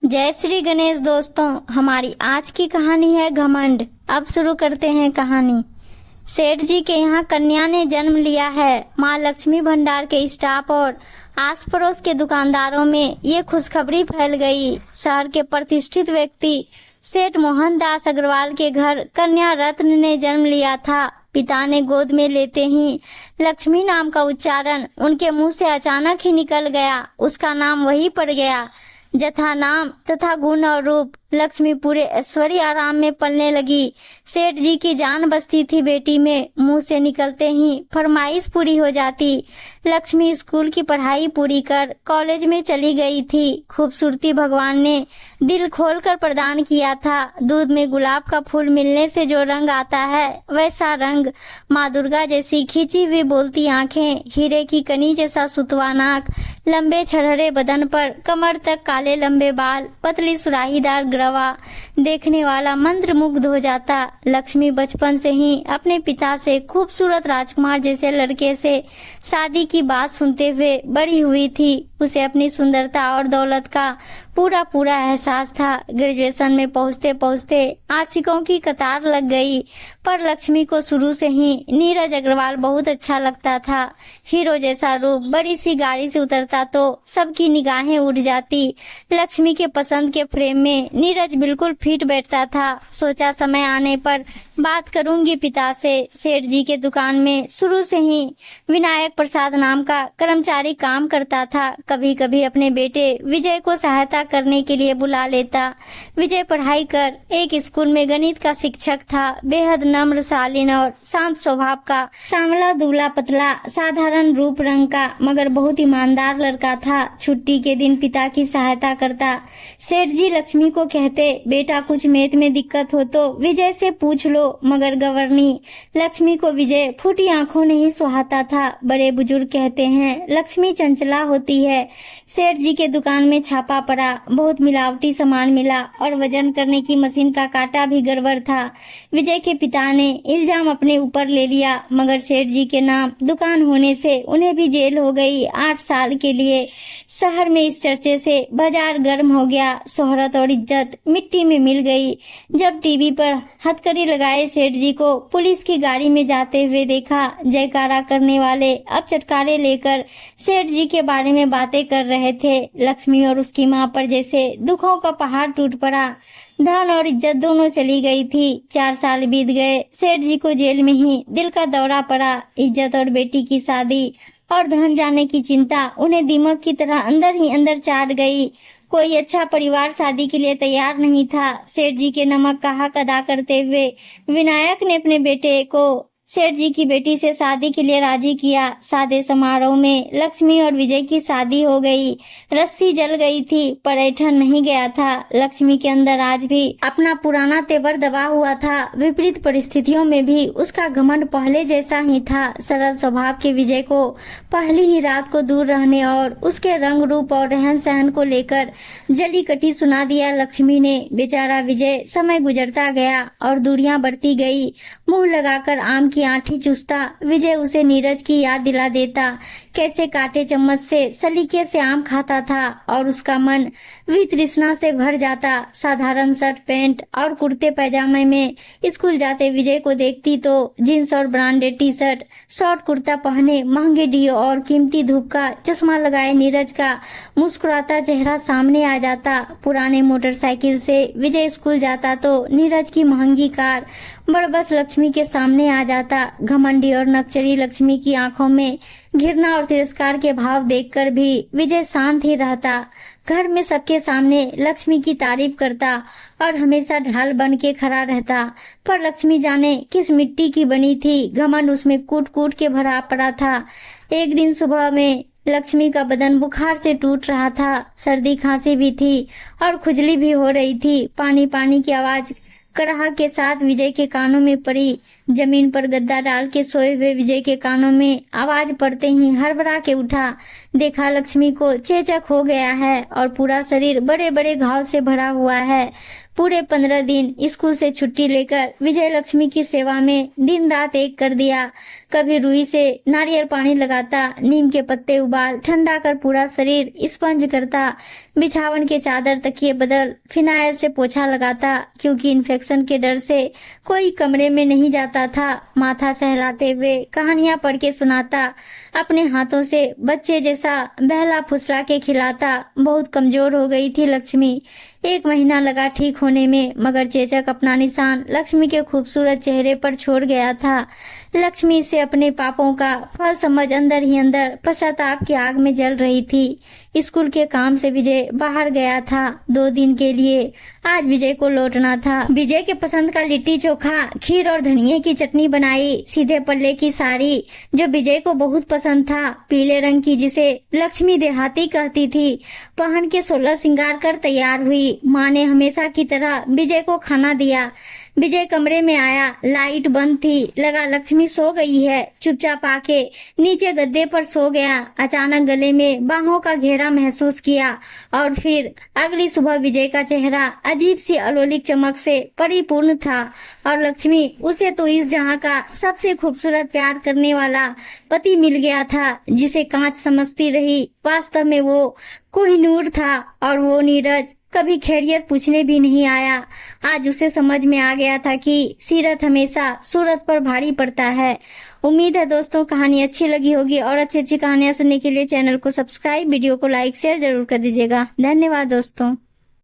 जय श्री गणेश दोस्तों, हमारी आज की कहानी है घमंड। अब शुरू करते हैं कहानी। सेठ जी के यहाँ कन्या ने जन्म लिया है। माँ लक्ष्मी भंडार के स्टाफ और आस पड़ोस के दुकानदारों में ये खुशखबरी फैल गई। शहर के प्रतिष्ठित व्यक्ति सेठ मोहनदास अग्रवाल के घर कन्या रत्न ने जन्म लिया था। पिता ने गोद में लेते ही लक्ष्मी नाम का उच्चारण उनके मुंह से अचानक ही निकल गया। उसका नाम वही पड़ गया। जथा नाम तथा गुण और रूप लक्ष्मी पूरे ऐश्वर्य आराम में पलने लगी। सेठ जी की जान बसती थी बेटी में। मुंह से निकलते ही फरमाइश पूरी हो जाती। लक्ष्मी स्कूल की पढ़ाई पूरी कर कॉलेज में चली गई थी। खूबसूरती भगवान ने दिल खोलकर प्रदान किया था। दूध में गुलाब का फूल मिलने से जो रंग आता है वैसा रंग। माँ दुर्गा जैसी खींची हुई बोलती आंखें, हीरे की कनी जैसा सुतवा नाक, लंबे छड़हरे बदन पर कमर तक काले लंबे बाल, पतली सुराहीदार ग्रवा, देखने वाला मंत्र मुग्ध हो जाता। लक्ष्मी बचपन से ही अपने पिता से खूबसूरत राजकुमार जैसे लड़के से शादी की बात सुनते हुए बड़ी हुई थी। उसे अपनी सुंदरता और दौलत का पूरा एहसास था। ग्रेजुएशन में पहुंचते पहुंचते आशिकों की कतार लग गई, पर लक्ष्मी को शुरू से ही नीरज अग्रवाल बहुत अच्छा लगता था। हीरो जैसा रूप, बड़ी सी गाड़ी से उतरता तो सबकी निगाहें उड़ जाती। लक्ष्मी के पसंद के फ्रेम में नीरज बिल्कुल फिट बैठता था। सोचा समय आने पर बात करूंगी पिता से। सेठ जी के दुकान में शुरू से ही विनायक प्रसाद नाम का कर्मचारी काम करता था। कभी कभी अपने बेटे विजय को सहायता करने के लिए बुला लेता। विजय पढ़ाई कर एक स्कूल में गणित का शिक्षक था। बेहद नम्र, शालीन और शांत स्वभाव का, सांवला दुबला पतला, साधारण रूप रंग का, मगर बहुत ईमानदार लड़का था। छुट्टी के दिन पिता की सहायता करता। सेठ जी लक्ष्मी को कहते, बेटा कुछ मैथ में दिक्कत हो तो विजय से पूछ लो, मगर गवर्नी लक्ष्मी को विजय फूटी आंखों नहीं सुहाता था। बड़े बुजुर्ग कहते हैं लक्ष्मी चंचला होती है। सेठ जी के दुकान में छापा पड़ा। बहुत मिलावटी सामान मिला और वजन करने की मशीन का कांटा भी गड़बड़ था। विजय के पिता ने इल्जाम अपने ऊपर ले लिया, मगर सेठ जी के नाम दुकान होने से उन्हें भी जेल हो गई 8 साल के लिए। शहर में इस चर्चे से बाजार गर्म हो गया। शोहरत और इज्जत मिट्टी में मिल गई। जब टीवी पर हथकड़ी लगाए सेठ जी को पुलिस की गाड़ी में जाते हुए देखा, जयकारा करने वाले अब चटकारे लेकर सेठ जी के बारे में बातें कर रहे थे। लक्ष्मी और उसकी माँ पर जैसे दुखों का पहाड़ टूट पड़ा। धन और इज्जत दोनों चली गई थी। 4 साल बीत गए। सेठ जी को जेल में ही दिल का दौरा पड़ा। इज्जत और बेटी की शादी और धन जाने की चिंता उन्हें दीमक की तरह अंदर ही अंदर चाट गई। कोई अच्छा परिवार शादी के लिए तैयार नहीं था। सेठ जी के नमक का हक अदा करते हुए विनायक ने अपने बेटे को सेठ जी की बेटी से शादी के लिए राजी किया। सादे समारोह में लक्ष्मी और विजय की शादी हो गई। रस्सी जल गई थी पर ऐठन नहीं गया था। लक्ष्मी के अंदर आज भी अपना पुराना तेवर दबा हुआ था। विपरीत परिस्थितियों में भी उसका घमंड पहले जैसा ही था। सरल स्वभाव के विजय को पहली ही रात को दूर रहने और उसके रंग रूप और रहन सहन को लेकर जली कटी सुना दिया लक्ष्मी ने। बेचारा विजय समय गुजरता गया और दूरियां बढ़ती गई। मुंह लगाकर आम की आंठी चूसता विजय उसे नीरज की याद दिला देता। कैसे काटे चम्मच से सलीके से आम खाता था और उसका मन वितृष्णा से भर जाता। साधारण शर्ट पैंट और कुर्ते पैजामे में स्कूल जाते विजय को देखती तो जींस और branded T shirt, short kurta पहने, महंगे डियो और कीमती धूप का चश्मा लगाए नीरज का मुस्कुराता चेहरा सामने आ जाता। पुराने मोटरसाइकिल से विजय स्कूल जाता तो नीरज की महंगी कार बड़बस लक्ष्मी के सामने आ जाता। घमंडी और नक्चरी लक्ष्मी की आंखों में घृणा और तिरस्कार के भाव देखकर भी विजय शांत ही रहता। घर में सबके सामने लक्ष्मी की तारीफ करता और हमेशा ढाल बन के खड़ा रहता। पर लक्ष्मी जाने किस मिट्टी की बनी थी। घमंड उसमें कूट कूट के भरा पड़ा था। एक दिन सुबह में लक्ष्मी का बदन बुखार से टूट रहा था। सर्दी खांसी भी थी और खुजली भी हो रही थी। पानी पानी की आवाज कराह के साथ विजय के कानों में पड़ी। जमीन पर गद्दा डाल के सोए हुए विजय के कानों में आवाज पड़ते ही हड़बड़ा के उठा। देखा लक्ष्मी को चेचक हो गया है और पूरा शरीर बड़े बड़े घाव से भरा हुआ है। पूरे 15 दिन स्कूल से छुट्टी लेकर विजय लक्ष्मी की सेवा में दिन रात एक कर दिया। कभी रुई से नारियल पानी लगाता, नीम के पत्ते उबाल ठंडा कर पूरा शरीर स्पंज करता, बिछावन के चादर तकिए बदल फिनाइल से पोछा लगाता, क्योंकि इन्फेक्शन के डर से कोई कमरे में नहीं जाता था। माथा सहलाते हुए कहानियां पढ़ के सुनाता, अपने हाथों से बच्चे जैसा बहला फुसला के खिलाता। बहुत कमजोर हो गई थी लक्ष्मी। 1 महीना लगा ठीक होने में, मगर चेचक अपना निशान लक्ष्मी के खूबसूरत चेहरे पर छोड़ गया था। लक्ष्मी से अपने पापों का फल समझ अंदर ही अंदर पश्चाताप की आग में जल रही थी। स्कूल के काम से विजय बाहर गया था 2 दिन के लिए। आज विजय को लौटना था। विजय के पसंद का लिट्टी चोखा, खीर और धनिये की चटनी बनाई। सीधे पल्ले की साड़ी जो विजय को बहुत पसंद था, पीले रंग की, जिसे लक्ष्मी देहाती कहती थी, पहन के 16 श्रृंगार कर तैयार हुई। माँ ने हमेशा की तरह विजय को खाना दिया। विजय कमरे में आया, लाइट बंद थी। लगा लक्ष्मी सो गई है। चुपचाप आके नीचे गद्दे पर सो गया। अचानक गले में बाहों का घेरा महसूस किया और फिर अगली सुबह विजय का चेहरा अजीब सी अलौकिक चमक से परिपूर्ण था और लक्ष्मी उसे तो इस जहां का सबसे खूबसूरत प्यार करने वाला पति मिल गया था, जिसे कांच समझती रही। वास्तव में वो कोहिनूर था और वो नीरज कभी खैरियत पूछने भी नहीं आया। आज उसे समझ में आ गया था कि सीरत हमेशा सूरत पर भारी पड़ता है। उम्मीद है दोस्तों कहानी अच्छी लगी होगी और अच्छी अच्छी कहानियां सुनने के लिए चैनल को सब्सक्राइब, वीडियो को लाइक शेयर जरूर कर दीजिएगा। धन्यवाद दोस्तों।